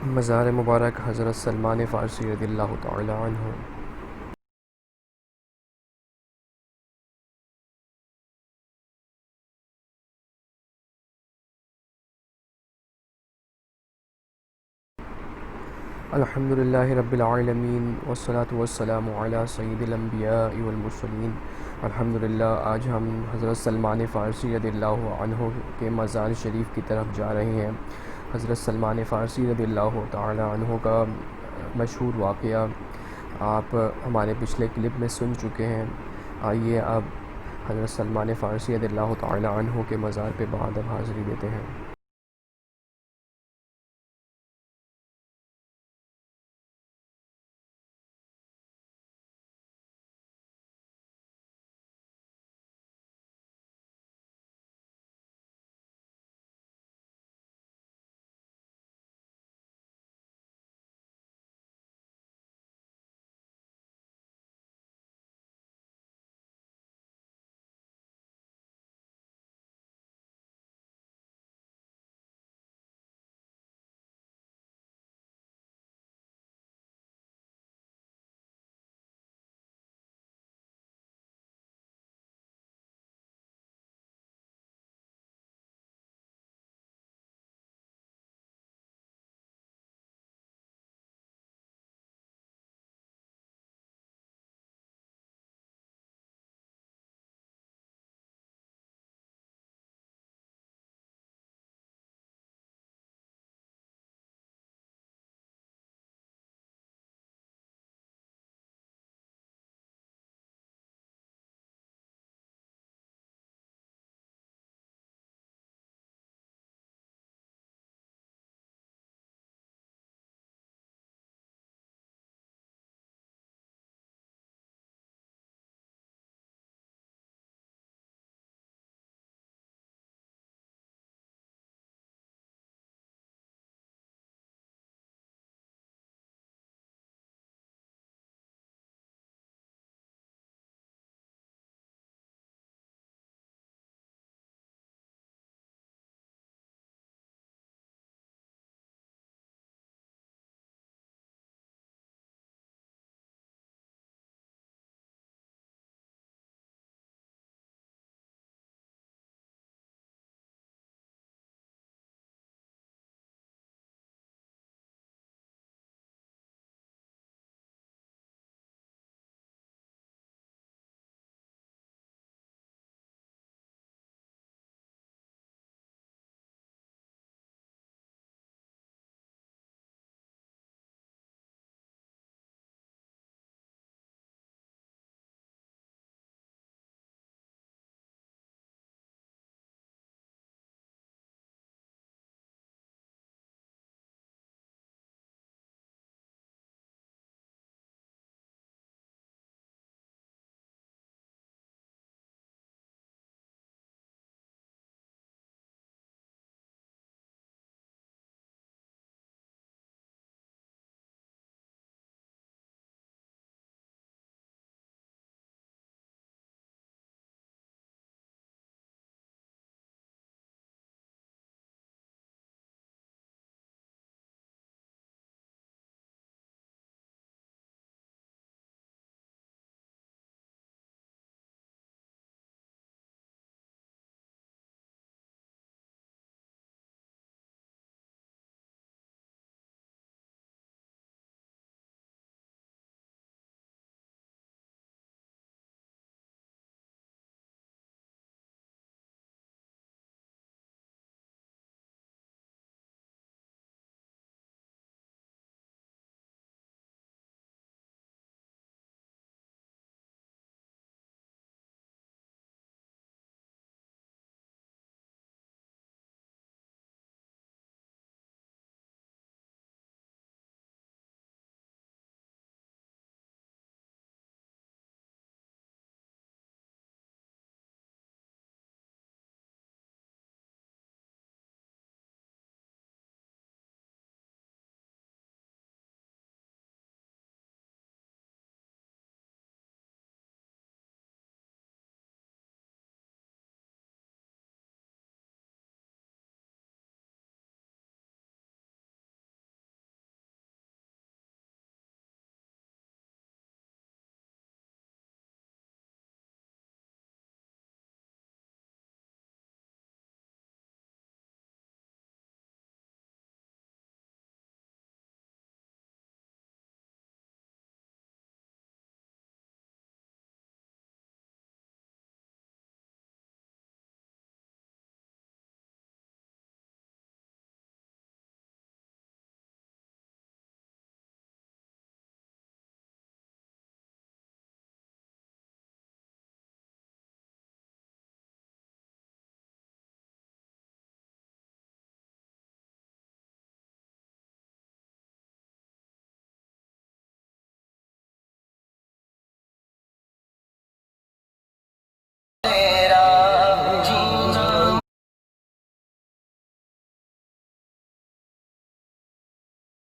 مزار مبارک حضرت سلمان فارسی رضی اللہ تعالی عنہ۔ الحمدللہ رب العالمین والصلاة والسلام علی سید الانبیاء والمرسلین۔ الحمدللہ آج ہم حضرت سلمان فارسی رضی اللہ عنہ کے مزار شریف کی طرف جا رہے ہیں۔ حضرت سلمان فارسی رضی اللہ تعالی عنہ کا مشہور واقعہ آپ ہمارے پچھلے کلپ میں سن چکے ہیں۔ آئیے اب حضرت سلمان فارسی رضی اللہ تعالی عنہ کے مزار پہ بادب حاضری دیتے ہیں۔